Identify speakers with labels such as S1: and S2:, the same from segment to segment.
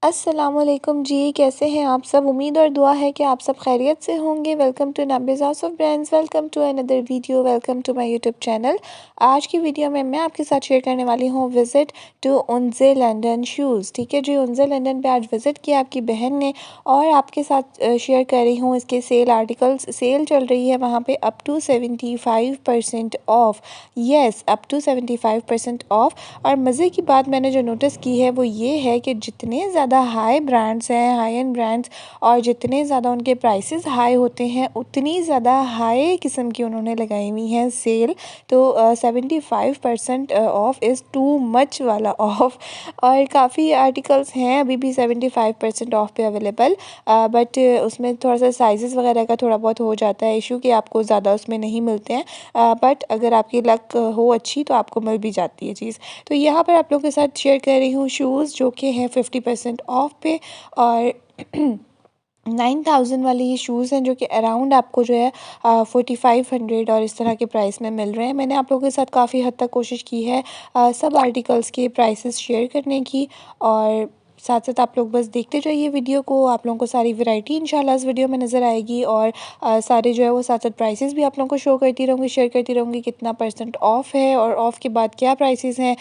S1: अस्सलामुअलैकुम जी, कैसे हैं आप सब? उम्मीद और दुआ है कि आप सब खैरियत से होंगे। Welcome to Nabi's house of brands, welcome to another video, welcome to my YouTube channel. आज की वीडियो में मैं आपके साथ शेयर करने वाली हूँ विज़िट टू उनसे लंदन शूज़। ठीक है जी, उनसे लंदन पे आज विज़िट किया आपकी बहन ने और आपके साथ शेयर कर रही हूँ इसके सेल आर्टिकल्स। सेल चल रही है वहाँ पे up to 75% off. Yes, up to 75% off. और मज़े की बात मैंने जो नोटिस की है वो ये है कि जितने ज़्यादा हाई ब्रांड्स हैं, हाई एंड ब्रांड्स, और जितने ज़्यादा उनके प्राइसेस हाई होते हैं उतनी ज़्यादा हाई किस्म की उन्होंने लगाई हुई हैं सेल। तो 75% ऑफ इज़ टू मच वाला ऑफ। और काफ़ी आर्टिकल्स हैं अभी भी 75% ऑफ पे अवेलेबल, बट उसमें थोड़ा सा साइज़ वगैरह का थोड़ा बहुत हो जाता है इशू कि आपको ज़्यादा उसमें नहीं मिलते हैं, बट अगर आपकी लक हो अच्छी तो आपको मिल भी जाती है चीज़। तो यहाँ पर आप लोगों के साथ शेयर कर रही हूँ शूज़ जो कि हैं 50% ऑफ पे, और 9000 वाले ये शूज़ हैं जो कि अराउंड आपको जो है 4500 और इस तरह के प्राइस में मिल रहे हैं। मैंने आप लोगों के साथ काफ़ी हद तक कोशिश की है सब आर्टिकल्स के प्राइसेस शेयर करने की, और साथ साथ आप लोग बस देखते जाइए वीडियो को। आप लोगों को सारी वैरायटी इंशाल्लाह इस वीडियो में नज़र आएगी, और सारे जो है वो साथ साथ प्राइसेस भी आप लोगों को शो करती रहूँगी, शेयर करती रहूँगी कितना परसेंट ऑफ़ है और ऑफ़ के बाद क्या प्राइसेस हैं।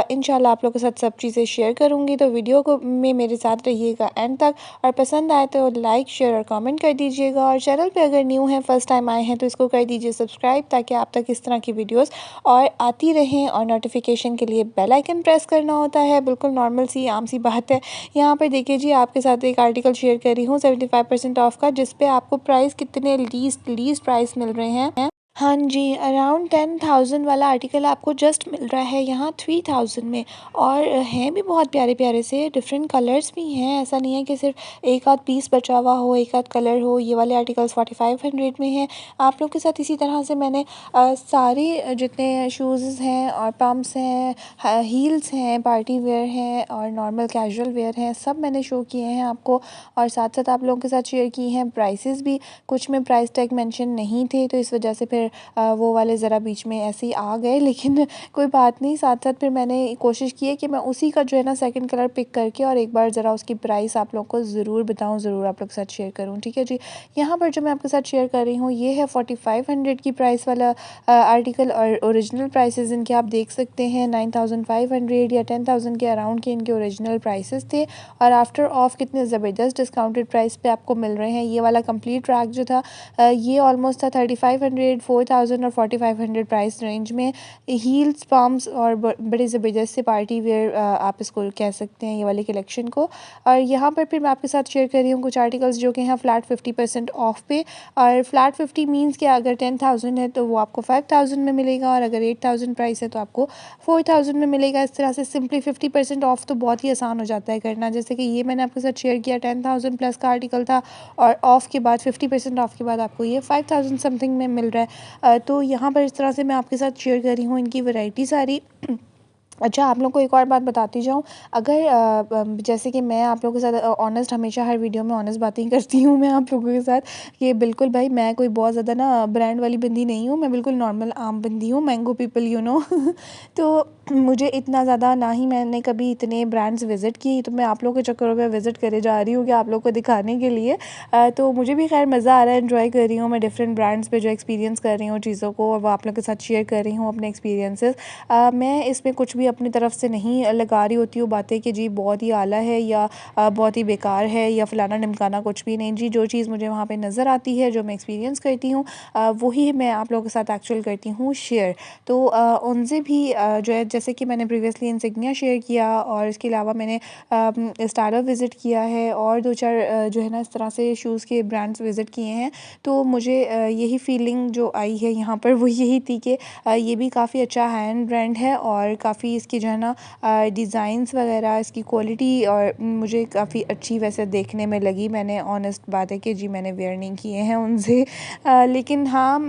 S1: इंशाल्लाह आप लोगों के साथ सब चीज़ें शेयर करूँगी, तो वीडियो को में मेरे साथ रहिएगा एंड तक। और पसंद आए तो लाइक, शेयर और कमेंट कर दीजिएगा, और चैनल पे अगर न्यू हैं, फर्स्ट टाइम आए हैं, तो इसको कर दीजिए सब्सक्राइब, ताकि आप तक इस तरह की वीडियोस और आती रहें। और नोटिफिकेशन के लिए बेल आइकन प्रेस करना होता है, बिल्कुल नॉर्मल सी आम सी बात है। यहाँ पर देखिए जी, आपके साथ एक आर्टिकल शेयर कर रही हूँ 75% ऑफ का, जिस पे आपको प्राइस कितने लीस्ट प्राइस मिल रहे हैं। हाँ जी, अराउंड 10,000 वाला आर्टिकल आपको जस्ट मिल रहा है यहाँ 3000 में। और हैं भी बहुत प्यारे प्यारे से, डिफरेंट कलर्स भी हैं। ऐसा नहीं है कि सिर्फ एक आध पीस बचा हुआ हो, एक आध कलर हो। ये वाले आर्टिकल्स 4500 में हैं। आप लोग के साथ इसी तरह से मैंने सारे जितने शूज़ हैं और पम्प्स हैं, हील्स हैं, पार्टी वेयर हैं और नॉर्मल कैजुअल वेयर हैं, सब मैंने शो किए हैं आपको। और साथ साथ आप लोगों के साथ शेयर किए हैं प्राइसेस भी। कुछ में प्राइस टैग मेंशन नहीं थे, तो इस वजह से फिर वो वाले ज़रा बीच में ऐसे ही आ गए, लेकिन कोई बात नहीं। साथ साथ फिर मैंने कोशिश की है कि मैं उसी का जो है ना सेकंड कलर पिक करके और एक बार ज़रा उसकी प्राइस आप लोग को ज़रूर बताऊं, ज़रूर आप लोग के साथ शेयर करूं। ठीक है जी, यहाँ पर जो मैं आपके साथ शेयर कर रही हूँ ये है 4500 की प्राइस वाला आर्टिकल, और ओरिजिनल प्राइसेस इनके आप देख सकते हैं 9500 या 10,000 के अराउंड के इनके ओरिजिनल प्राइसेस थे। और आफ्टर ऑफ कितने ज़बरदस्त डिस्काउंटेड प्राइस पे आपको मिल रहे हैं। ये वाला कंप्लीट ट्रैक जो था ये ऑलमोस्ट था 3500, 4000 और 4500 प्राइस रेंज में। हील्स, पम्प्स और बड़े ज़बरदस्त से पार्टी वेयर आप इसको कह सकते हैं ये वाले कलेक्शन को। और यहाँ पर फिर मैं आपके साथ शेयर कर रही हूँ कुछ आर्टिकल्स जो कि हैं फ्लैट 50% ऑफ पे। और फ्लैट 50 मीन्स कि अगर 10,000 है तो वो आपको 5000 में मिलेगा, और अगर 8000 प्राइस है तो आपको 4000 में मिलेगा। इस तरह से सिंपली 50% ऑफ तो बहुत ही आसान हो जाता है करना। जैसे कि ये मैंने आपके साथ शेयर किया 10,000 प्लस का आर्टिकल था, और ऑफ़ के बाद 50% ऑफ के बाद आपको ये 5000 समथिंग में मिल रहा है। तो यहाँ पर इस तरह से मैं आपके साथ शेयर कर रही हूँ इनकी वैरायटी सारी। अच्छा, आप लोग को एक और बात बताती जाऊँ, अगर जैसे कि मैं आप लोगों के साथ ऑनेस्ट, हमेशा हर वीडियो में ऑनेस्ट बातें ही करती हूँ मैं आप लोगों के साथ, कि बिल्कुल भाई मैं कोई बहुत ज़्यादा ना ब्रांड वाली बंदी नहीं हूँ, मैं बिल्कुल नॉर्मल आम बंदी हूँ, मैंगो पीपल यू नो। तो मुझे इतना ज़्यादा ना ही मैंने कभी इतने ब्रांड्स विज़िट की, तो मैं आप लोगों के चक्करों में विज़िट करे जा रही हूँ कि आप लोग को दिखाने के लिए। तो मुझे भी खैर मज़ा आ रहा है, एंजॉय कर रही हूँ मैं डिफरेंट ब्रांड्स पे जो एक्सपीरियंस कर रही हूँ चीज़ों को, और वो आप लोग के साथ शेयर कर रही हूँ अपने एक्सपीरियंसेस। मैं इसमें कुछ भी अपनी तरफ से नहीं लगा रही होती हूँ बातें कि जी बहुत ही आला है या बहुत ही बेकार है या फलाना ढिमकाना, कुछ भी नहीं जी। जो चीज़ मुझे वहाँ पे नज़र आती है, जो मैं एक्सपीरियंस करती हूँ, वही मैं आप लोगों के साथ एक्चुअल करती हूँ शेयर। तो उनसे भी जो है, जैसे कि मैंने प्रीवियसली इंसिग्निया शेयर किया, और इसके अलावा मैंने स्टारअप विज़िट किया है, और दो चार जो है ना इस तरह से शूज़ के ब्रांड्स विज़िट किए हैं। तो मुझे यही फीलिंग जो आई है यहाँ पर वो यही थी कि ये भी काफ़ी अच्छा हैंड ब्रांड है, और काफ़ी इसकी जो है ना डिज़ाइंस वगैरह, इसकी क्वालिटी और मुझे काफ़ी अच्छी वैसे देखने में लगी। मैंने ऑनेस्ट बात है कि जी मैंने वेयर नहीं किए हैं उनसे, लेकिन हाँ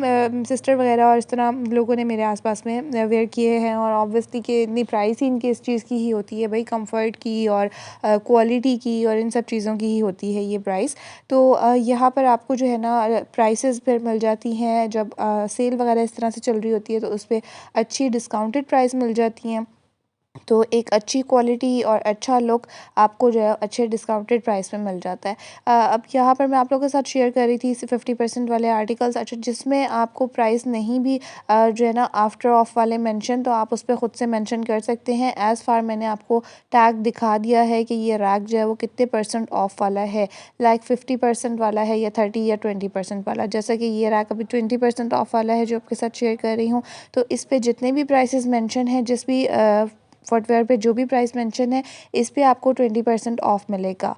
S1: सिस्टर वगैरह और इस तरह लोगों ने मेरे आसपास में वेयर किए हैं। और ऑब्वियसली कि इतनी प्राइस ही इनकी इस चीज़ की ही होती है भाई, कंफर्ट की और क्वालिटी की और इन सब चीज़ों की ही होती है ये प्राइस। तो यहाँ पर आपको जो है ना प्राइसेस फिर मिल जाती हैं जब सेल वगैरह इस तरह से चल रही होती है, तो उस पर अच्छी डिस्काउंटेड प्राइस मिल जाती हैं। तो एक अच्छी क्वालिटी और अच्छा लुक आपको जो है अच्छे डिस्काउंटेड प्राइस में मिल जाता है। अब यहाँ पर मैं आप लोगों के साथ शेयर कर रही थी 50% वाले आर्टिकल्स, अच्छा जिसमें आपको प्राइस नहीं भी जो है ना आफ्टर ऑफ वाले मेंशन, तो आप उस पे ख़ुद से मेंशन कर सकते हैं। एज़ फार मैंने आपको टैग दिखा दिया है कि ये रैक जो है वो कितने परसेंट ऑफ वाला है, लाइक 50% वाला है या 30 या 20% वाला। जैसा कि ये रैक अभी 20% ऑफ वाला है जो आपके साथ शेयर कर रही हूँ, तो इस पे जितने भी प्राइसेस मेंशन हैं, जिस भी फुटवेयर पे जो भी प्राइस मेंशन है, इस पे आपको 20% ऑफ मिलेगा।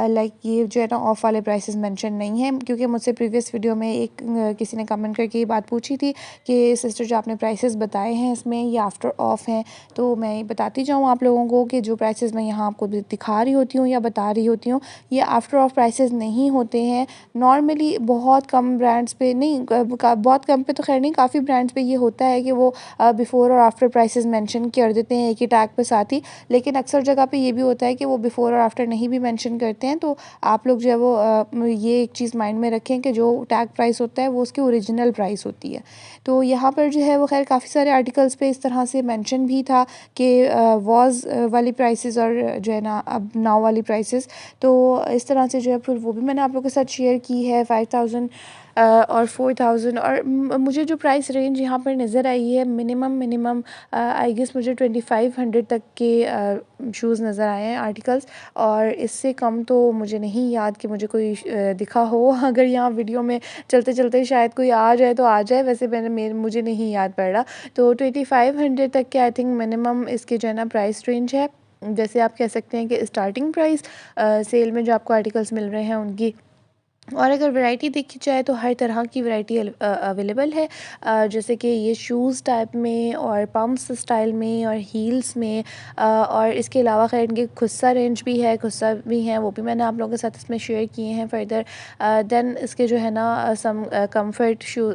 S1: लाइक ये जो है ना ऑफ़ वाले प्राइसेस मेंशन नहीं है, क्योंकि मुझसे प्रीवियस वीडियो में एक किसी ने कमेंट करके ये बात पूछी थी कि सिस्टर जो आपने प्राइसेस बताए हैं इसमें ये आफ्टर ऑफ हैं। तो मैं बताती जाऊँ आप लोगों को कि जो प्राइसेस मैं यहाँ आपको दिखा रही होती हूँ या बता रही होती हूँ, ये आफ्टर ऑफ प्राइसेस नहीं होते हैं। नॉर्मली बहुत कम ब्रांड्स पे नहीं, बहुत कम पे तो खैर नहीं, काफ़ी ब्रांड्स पे ये होता है कि वो बिफ़ोर और आफ्टर प्राइसेस मेंशन कर देते हैं एक ही टैग पे साथ ही। लेकिन अक्सर जगह पे ये भी होता है कि वो बिफ़ोर और आफ्टर नहीं भी मेंशन करते हैं। तो आप लोग जो है वो ये एक चीज़ माइंड में रखें कि जो टैग प्राइस होता है वो उसकी ओरिजिनल प्राइस होती है। तो यहाँ पर जो है वो खैर काफ़ी सारे आर्टिकल्स पे इस तरह से मेंशन भी था कि वाज़ वाली प्राइसेस और जो है ना अब नाउ वाली प्राइसेस। तो इस तरह से जो है फिर वो भी मैंने आप लोगों के साथ शेयर की है। 5000 और 4000 और मुझे जो प्राइस रेंज यहाँ पर नज़र आई है, मिनिमम आई गेस मुझे 2500 तक के शूज़ नज़र आए हैं आर्टिकल्स, और इससे कम तो मुझे नहीं याद कि मुझे कोई दिखा हो। अगर यहाँ वीडियो में चलते चलते शायद कोई आ जाए तो आ जाए, वैसे मुझे नहीं याद पड़ रहा। तो 2500 तक के आई थिंक मिनिमम इसके जो है ना प्राइस रेंज है। जैसे आप कह सकते हैं कि स्टार्टिंग प्राइस सेल में जो आपको आर्टिकल्स मिल रहे हैं उनकी। और अगर वैरायटी देखी जाए तो हर तरह की वैरायटी अवेलेबल है, जैसे कि ये शूज़ टाइप में और पम्प्स स्टाइल में और हील्स में, और इसके अलावा खैर इनके खुस्सा रेंज भी है, खुस्सा भी हैं, वो भी मैंने आप लोगों के साथ इसमें शेयर किए हैं फर्दर। देन इसके जो है ना सम कंफर्ट शू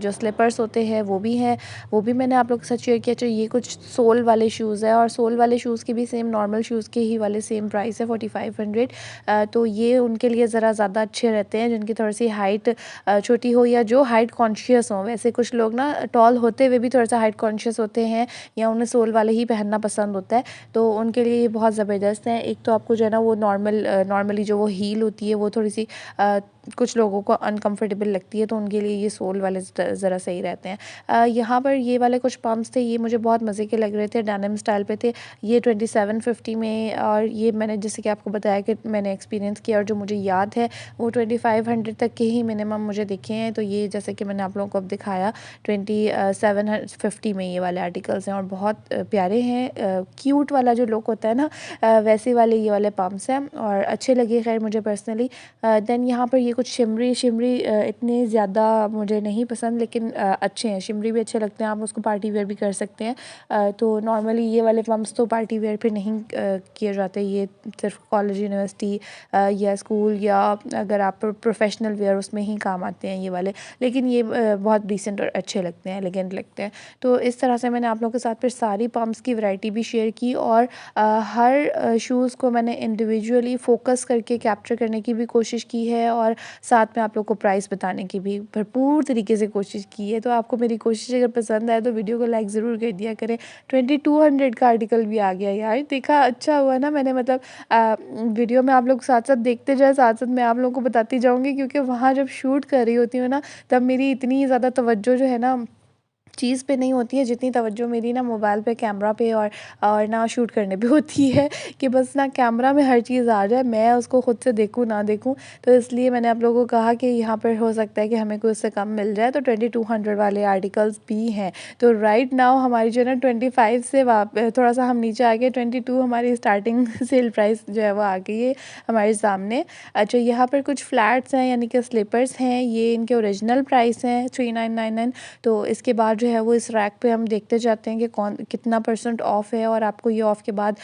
S1: जो स्लीपर्स होते हैं वो भी हैं, वो भी मैंने आप लोगों के साथ शेयर किया। अच्छा ये कुछ सोल वाले शूज़ है, और सोल वाले शूज़ के भी सेम नॉर्मल शूज़ के ही वाले सेम प्राइस है 4500। तो ये उनके लिए ज़रा ज़्यादा अच्छे रहते हैं जिनकी थोड़ी सी हाइट छोटी हो या जो हाइट कॉन्शियस हो। वैसे कुछ लोग ना टॉल होते हुए भी थोड़ा सा हाइट कॉन्शियस होते हैं या उन्हें सोल वाले ही पहनना पसंद होता है, तो उनके लिए ये बहुत ज़बरदस्त है। एक तो आपको जो है ना वो नॉर्मली जो वो हील होती है वो थोड़ी सी कुछ लोगों को अनकंफर्टेबल लगती है, तो उनके लिए ये सोल वाले ज़रा सही रहते हैं। यहाँ पर ये वाले कुछ पम्प्स थे, ये मुझे बहुत मज़े के लग रहे थे, डेनिम स्टाइल पे थे। ये 2750 में, और ये मैंने जैसे कि आपको बताया कि मैंने एक्सपीरियंस किया और जो मुझे याद है वो 2500 तक के ही मिनिमम मुझे दिखे हैं। तो ये जैसे कि मैंने आप लोगों को अब दिखाया 2750 में ये वाले आर्टिकल्स हैं और बहुत प्यारे हैं। क्यूट वाला जो लुक होता है ना, वैसे वाले ये वाले पम्प्स हैं और अच्छे लगे खैर मुझे पर्सनली। देन यहाँ पर ये कुछ शिमरी इतने ज़्यादा मुझे नहीं पसंद, लेकिन अच्छे हैं, शिमरी भी अच्छे लगते हैं, आप उसको पार्टी वेयर भी कर सकते हैं। तो नॉर्मली ये वाले पम्प्स तो पार्टी वेयर पे नहीं किए जाते, ये सिर्फ कॉलेज यूनिवर्सिटी या स्कूल या अगर आप प्रोफेशनल वेयर उसमें ही काम आते हैं ये वाले। लेकिन ये बहुत डिसेंट और अच्छे लगते हैं, एलिगेंट लगते हैं। तो इस तरह से मैंने आप लोगों के साथ फिर सारी पम्प्स की वैरायटी भी शेयर की, और हर शूज़ को मैंने इंडिविजुअली फ़ोकस करके कैप्चर करने की भी कोशिश की है, और साथ में आप लोग को प्राइस बताने की भी भरपूर तरीके से कोशिश की है। तो आपको मेरी कोशिश अगर पसंद आए तो वीडियो को लाइक ज़रूर कर दिया करें। 2200 का आर्टिकल भी आ गया यार, देखा अच्छा हुआ ना मैंने, मतलब वीडियो में आप लोग साथ साथ देखते जाए, साथ साथ मैं आप लोगों को बताती जाऊँगी, क्योंकि वहाँ जब शूट कर रही होती हूँ ना, तब मेरी इतनी ज़्यादा तवज्जो जो है ना चीज़ पे नहीं होती है जितनी तवज्जो मेरी ना मोबाइल पे, कैमरा पे और ना शूट करने पे होती है, कि बस ना कैमरा में हर चीज़ आ जाए, मैं उसको खुद से देखूँ ना देखूँ। तो इसलिए मैंने आप लोगों को कहा कि यहाँ पर हो सकता है कि हमें कोई उससे कम मिल जाए, तो 2200 वाले आर्टिकल्स भी हैं। तो राइट नाउ हमारी जो है ना 25 से थोड़ा सा हम नीचे आ गए, 22 हमारी स्टार्टिंग सेल प्राइस जो है वो आ गई है हमारे सामने। अच्छा यहाँ पर कुछ फ्लैट्स हैं यानी कि स्लीपर्स हैं, ये इनके ओरिजिनल प्राइस हैं 3999। तो इसके बाद जो है वो इस रैक पे हम देखते जाते हैं कि कौन कितना % ऑफ़ है, और आपको ये ऑफ़ के बाद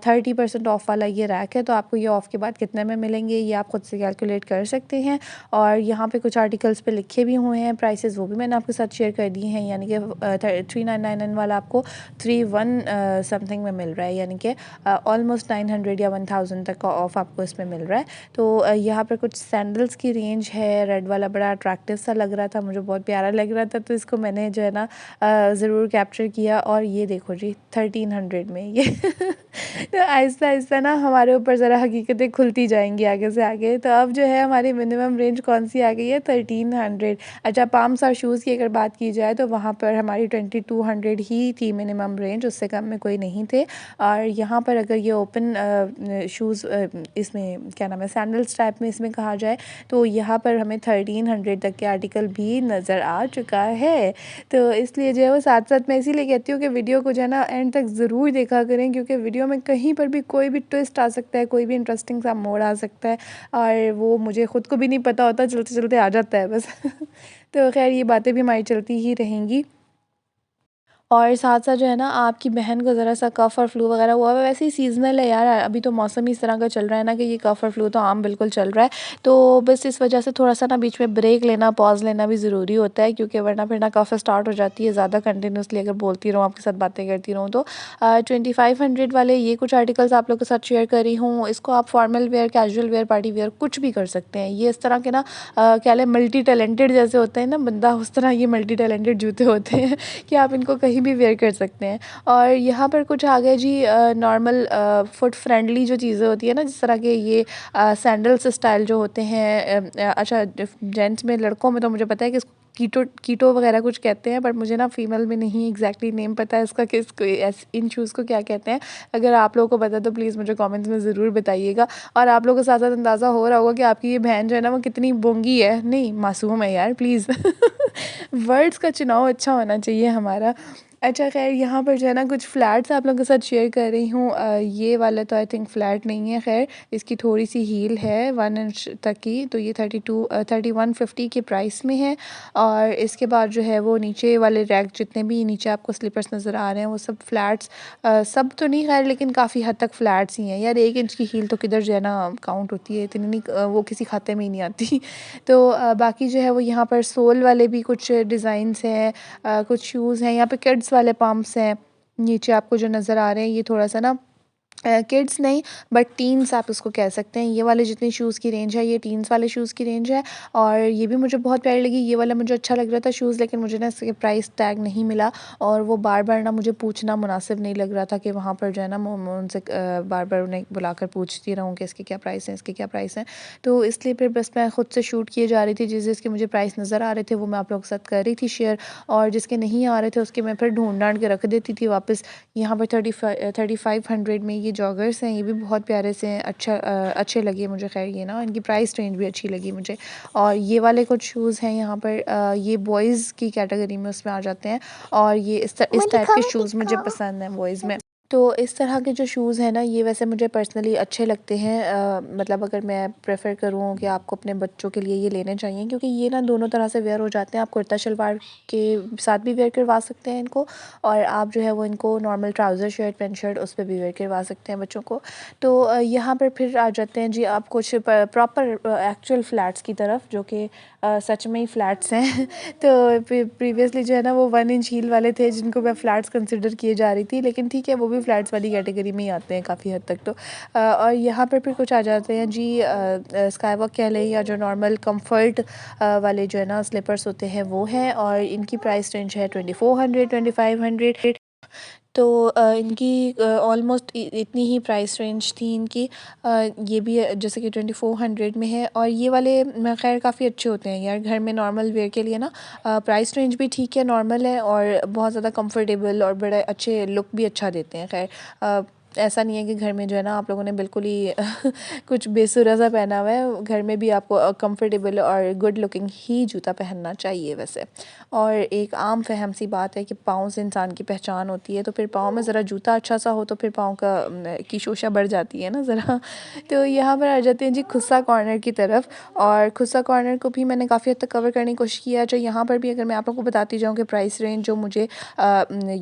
S1: 30% ऑफ़ वाला ये रैक है, तो आपको ये ऑफ़ के बाद कितने में मिलेंगे ये आप खुद से कैलकुलेट कर सकते हैं। और यहाँ पे कुछ आर्टिकल्स पे लिखे भी हुए हैं प्राइसेस, वो भी मैंने आपके साथ शेयर कर दिए हैं, यानी कि 3999 वाला आपको 31 समथिंग में मिल रहा है, यानी कि ऑलमोस्ट 900 या 1000 तक का ऑफ़ आपको इसमें मिल रहा है। तो यहाँ पर कुछ सैंडल्स की रेंज है, रेड वाला बड़ा अट्रैक्टिव सा लग रहा था, मुझे बहुत प्यारा लग रहा था, तो इसको मैंने जो है ना ना ज़रूर कैप्चर किया। और ये देखो जी 1300 में ये तो आहिस्ता आहिस्ता ना हमारे ऊपर ज़रा हकीकतें खुलती जाएंगी आगे से आगे। तो अब जो है हमारी मिनिमम रेंज कौन सी आ गई है, 1300। अच्छा, पाम्स और शूज़ की अगर बात की जाए तो वहाँ पर हमारी 2200 ही थी मिनिमम रेंज, उससे कम में कोई नहीं थे। और यहाँ पर अगर ये ओपन शूज़ इसमें क्या नाम है, सैंडल्स टाइप में इसमें कहा जाए तो यहाँ पर हमें 1300 तक के आर्टिकल भी नज़र आ चुका है। तो इसलिए जो है वो साथ साथ मैं इसीलिए कहती हूँ कि वीडियो को जो है ना एंड तक ज़रूर देखा करें, क्योंकि वीडियो में कहीं पर भी कोई भी ट्विस्ट आ सकता है, कोई भी इंटरेस्टिंग सा मोड़ आ सकता है और वो मुझे ख़ुद को भी नहीं पता होता, चलते चलते आ जाता है बस तो खैर ये बातें भी हमारी चलती ही रहेंगी। और साथ-साथ जो है ना आपकी बहन को ज़रा-सा कफ़ और फ्लू वगैरह हुआ है, वैसे ही सीज़नल है यार, अभी तो मौसम ही इस तरह का चल रहा है ना कि ये कफ़ और फ्लू तो आम बिल्कुल चल रहा है। तो बस इस वजह से थोड़ा-सा ना बीच में ब्रेक लेना, पॉज़ लेना भी ज़रूरी होता है, क्योंकि वरना फिर ना कफ़ स्टार्ट हो जाती है ज़्यादा कंटिन्यूअसली अगर बोलती रहूँ, आपके साथ बातें करती रहूँ तो। 2500 वाले ये कुछ आर्टिकल्स आप लोगों के साथ शेयर कर रही हूँ। इसको आप formal wear, casual wear, party wear कुछ भी कर सकते हैं। ये इस तरह के ना क्या लें, मल्टी टैलेंटेड जैसे होते हैं ना बंदा, उस तरह ये मल्टी टैलेंटेड जूते होते हैं कि आप इनको कहीं भी वेयर कर सकते हैं। और यहाँ पर कुछ आ गया जी नॉर्मल फुट फ्रेंडली जो चीज़ें होती है ना, जिस तरह के ये सैंडल्स स्टाइल जो होते हैं। अच्छा, जेंट्स में, लड़कों में तो मुझे पता है कि इसको कीटो कीटो वगैरह कुछ कहते हैं, बट मुझे ना फीमेल में नहीं एग्जैक्टली नेम पता है इसका कि इसको इन शूज़ को क्या कहते हैं। अगर आप लोगों को पता है तो प्लीज़ मुझे कमेंट्स में ज़रूर बताइएगा। और आप लोगों को साथ साथ अंदाज़ा हो रहा होगा कि आपकी ये बहन जो है ना वो कितनी बोंगी है, नहीं मासूम है यार प्लीज़ वर्ड्स का चुनाव अच्छा होना चाहिए हमारा। अच्छा खैर, यहाँ पर जो है ना कुछ फ्लैट्स आप लोगों के साथ शेयर कर रही हूँ। ये वाला तो आई थिंक फ्लैट नहीं है, खैर इसकी थोड़ी सी हील है 1 इंच तक की, तो ये 3150 के प्राइस में है। और इसके बाद जो है वो नीचे वाले रैक, जितने भी नीचे आपको स्लीपर्स नज़र आ रहे हैं वो सब फ्लैट्स, सब तो नहीं खैर लेकिन काफ़ी हद तक फ्लैट्स ही हैं यार। 1 इंच की हील तो किधर जो है ना काउंट होती है, इतनी नहीं, वो किसी खाते में ही नहीं आती तो बाकी जो है वो यहाँ पर सोल वाले भी कुछ डिज़ाइंस हैं, कुछ शूज़ हैं, यहाँ पे किड्स वाले पम्प्स हैं। नीचे आपको जो नज़र आ रहे हैं ये थोड़ा सा ना किड्स नहीं बट टीन्स आप उसको कह सकते हैं। ये वाले जितनी शूज़ की रेंज है ये टीन्स वाले शूज़ की रेंज है। और ये भी मुझे बहुत प्यारी लगी, ये वाला मुझे अच्छा लग रहा था शूज़, लेकिन मुझे ना इसके प्राइस टैग नहीं मिला और वो बार बार ना मुझे पूछना मुनासिब नहीं लग रहा था कि वहाँ पर जो है ना मैं उनसे बार बार उन्हें बुलाकर पूछती रहूँ कि इसके क्या प्राइस हैं, इसके क्या प्राइस हैं। तो इसलिए फिर बस मैं ख़ुद से शूट किए जा रही थी, जिस जिसके मुझे प्राइस नज़र आ रहे थे वो मैं आप लोगों के साथ कर रही थी शेयर, और जिसके नहीं आ रहे थे उसके मैं फिर ढूंढ ढांड के रख देती थी वापस। यहाँ पर 3500 में ये जॉगर्स हैं, ये भी बहुत प्यारे से हैं, अच्छे लगे मुझे। खैर ये ना इनकी प्राइस रेंज भी अच्छी लगी मुझे। और ये वाले कुछ शूज़ हैं यहाँ पर, ये बॉयज़ की कैटेगरी में उसमें आ जाते हैं, और ये इस टाइप के शूज़ मुझे पसंद हैं बॉयज़ में। तो इस तरह के जो शूज़ हैं ना ये वैसे मुझे पर्सनली अच्छे लगते हैं। मतलब अगर मैं प्रेफर करूँ कि आपको अपने बच्चों के लिए ये लेने चाहिए, क्योंकि ये ना दोनों तरह से वेयर हो जाते हैं। आप कुर्ता शलवार के साथ भी वेयर करवा सकते हैं इनको, और आप जो है वो इनको normal trouser shirt pant shirt उस पर भी वेयर करवा सकते हैं बच्चों को। तो यहाँ पर फिर आ जाते हैं जी आप कुछ प्रॉपर एक्चुअल फ्लैट्स की तरफ, जो कि सच में ही फ्लैट्स हैं तो प्रीवियसली जो है ना वो 1 इंच हील वाले थे जिनको मैं फ़्लैट्स कंसिडर किए जा रही थी, लेकिन ठीक है वो भी फ्लैट्स वाली कैटेगरी में ही आते हैं काफ़ी हद तक। तो और यहाँ पर फिर कुछ आ जाते हैं जी स्काई वॉक कह लें, या जो नॉर्मल कंफर्ट वाले जो है ना स्लीपर्स होते हैं वो हैं, और इनकी प्राइस रेंज है 2400 2500। तो इनकी ऑलमोस्ट इतनी ही प्राइस रेंज थी इनकी। ये भी जैसे कि 2400 में है, और ये वाले खैर काफ़ी अच्छे होते हैं यार घर में नॉर्मल वेयर के लिए ना। प्राइस रेंज भी ठीक है, नॉर्मल है, और बहुत ज़्यादा कंफर्टेबल और बड़े अच्छे लुक भी अच्छा देते हैं। खैर ऐसा नहीं है कि घर में जो है ना आप लोगों ने बिल्कुल ही कुछ बेसुरा सा पहना हुआ है, घर में भी आपको कंफर्टेबल और गुड लुकिंग ही जूता पहनना चाहिए वैसे। और एक आम फहम सी बात है कि पाँव से इंसान की पहचान होती है, तो फिर पाँव में ज़रा जूता अच्छा सा हो तो फिर पाँव की शोशा बढ़ जाती है ना ज़रा तो यहाँ पर आ जाते हैं जी खुस्सा कॉर्नर की तरफ, और खुस्सा कॉर्नर को भी मैंने काफ़ी हद तक कवर करने की कोशिश किया। जो यहाँ पर भी अगर मैं आप लोगों को बताती जाऊँ कि प्राइस रेंज जो मुझे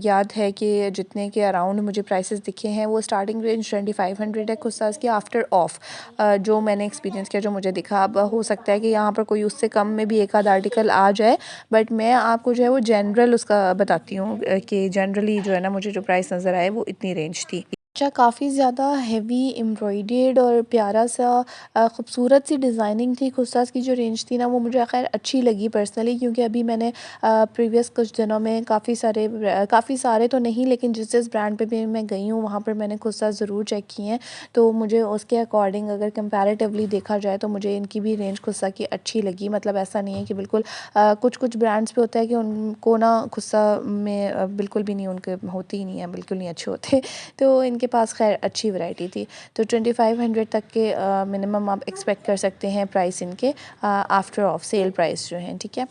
S1: याद है कि जितने के अराउंड मुझे प्राइसेस दिखे हैं वो स्टार्टिंग रेंज 2500 है खुस्सास की आफ्टर ऑफ, जो मैंने एक्सपीरियंस किया, जो मुझे दिखा। अब हो सकता है कि यहाँ पर कोई उससे कम में भी एक आध आर्टिकल आ जाए, बट मैं आपको जो है वो जनरल उसका बताती हूँ कि जनरली जो है ना मुझे जो प्राइस नज़र आए वो इतनी रेंज थी। अच्छा, काफ़ी ज़्यादा हेवी एम्ब्रॉयडर्ड और प्यारा सा खूबसूरत सी डिज़ाइनिंग थी। कुर्ताज़ की जो रेंज थी ना वो मुझे ख़ैर अच्छी लगी पर्सनली, क्योंकि अभी मैंने प्रीवियस कुछ दिनों में काफ़ी सारे तो नहीं, लेकिन जिस ब्रांड पे भी मैं गई हूँ वहाँ पर मैंने कुर्ताज़ ज़रूर चेक किए हैं। तो मुझे उसके अकॉर्डिंग अगर कंपैरेटिवली देखा जाए तो मुझे इनकी भी रेंज कुर्ता की अच्छी लगी। मतलब ऐसा नहीं है कि बिल्कुल कुछ ब्रांड्स पे होता है कि उनको ना कुर्ता में बिल्कुल भी नहीं, उनके होते ही नहीं है, बिल्कुल नहीं अच्छे होते। तो इनके पास ख़ैर अच्छी वैरायटी थी। तो 2500 तक के मिनिमम आप एक्सपेक्ट कर सकते हैं प्राइस इनके, आफ्टर ऑफ सेल प्राइस जो हैं, ठीक है।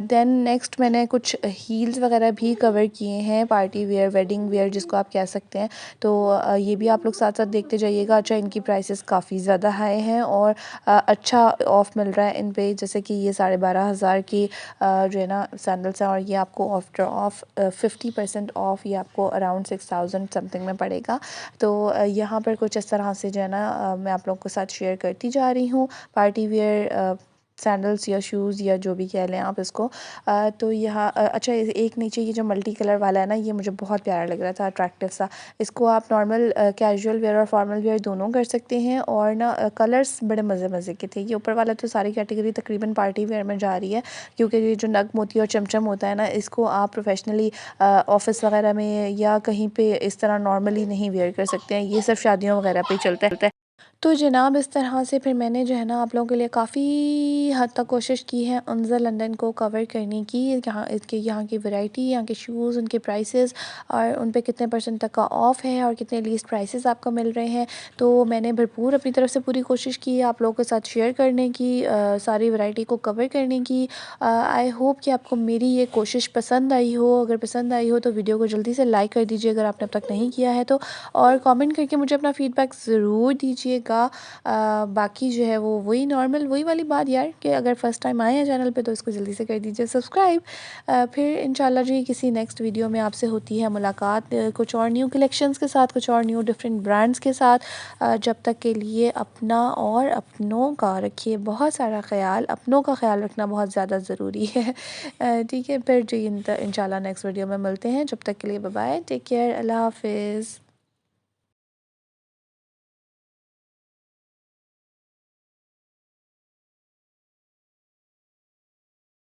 S1: देन नेक्स्ट मैंने कुछ हील्स वगैरह भी कवर किए हैं, पार्टी वेयर, वेडिंग वेयर जिसको आप कह सकते हैं। तो ये भी आप लोग साथ साथ देखते जाइएगा। अच्छा, इनकी प्राइसेस काफ़ी ज़्यादा हाई हैं और अच्छा ऑफ़ मिल रहा है इन पे। जैसे कि ये 12,500 की जो है ना सैंडल्स हैं, और ये आपको आफ्टर ऑफ 50% ऑफ ये आपको अराउंड 6000 समथिंग में पड़ेगा। तो यहाँ पर कुछ इस तरह से जो है ना मैं आप लोगों के साथ शेयर करती जा रही हूँ पार्टी वेयर सैंडल्स या शूज़ या जो भी कह लें आप इसको। तो यहाँ अच्छा, एक नीचे ये जो मल्टी कलर वाला है ना, ये मुझे बहुत प्यारा लग रहा था, अट्रैक्टिव सा। इसको आप नॉर्मल कैजुअल वेयर और फॉर्मल वेयर दोनों कर सकते हैं। और ना कलर्स बड़े मज़े मज़े के थे। ये ऊपर वाला तो सारी कैटेगरी तकरीबन पार्टी वेयर में जा रही है, क्योंकि ये जो नग मोती और चमचम होता है ना, इसको आप प्रोफेशनली ऑफ़िस वगैरह में या कहीं पे इस तरह नॉर्मली नहीं वेयर कर सकते हैं। ये सिर्फ शादियों वगैरह पे ही चलता है। तो जनाब इस तरह से फिर मैंने जो है ना आप लोगों के लिए काफ़ी हद तक कोशिश की है उनज़ा लंदन को कवर करने की। यहाँ की वैरायटी, यहाँ के शूज़, उनके प्राइसेस और उन पे कितने परसेंट तक का ऑफ़ है और कितने लीस्ट प्राइसेस आपको मिल रहे हैं। तो मैंने भरपूर अपनी तरफ से पूरी कोशिश की है आप लोगों के साथ शेयर करने की, सारी वैरायटी को कवर करने की। आई होप कि आपको मेरी ये कोशिश पसंद आई हो। अगर पसंद आई हो तो वीडियो को जल्दी से लाइक कर दीजिए अगर आपने अब तक नहीं किया है तो, और कमेंट करके मुझे अपना फ़ीडबैक ज़रूर दीजिएगा। बाकी जो है वो वही नॉर्मल वही वाली बात यार, कि अगर फ़र्स्ट टाइम आए हैं चैनल पे तो इसको जल्दी से कर दीजिए सब्सक्राइब। फिर इंशाल्लाह जी किसी नेक्स्ट वीडियो में आपसे होती है मुलाकात, कुछ और न्यू कलेक्शंस के साथ, कुछ और न्यू डिफरेंट ब्रांड्स के साथ। जब तक के लिए अपना और अपनों का रखिए बहुत सारा ख्याल। अपनों का ख्याल रखना बहुत ज़्यादा ज़रूरी है। ठीक है, फिर जी इंशाल्लाह नेक्स्ट वीडियो में मिलते हैं। जब तक के लिए बाय बाय, टेक केयर, अल्लाह हाफ़िज़।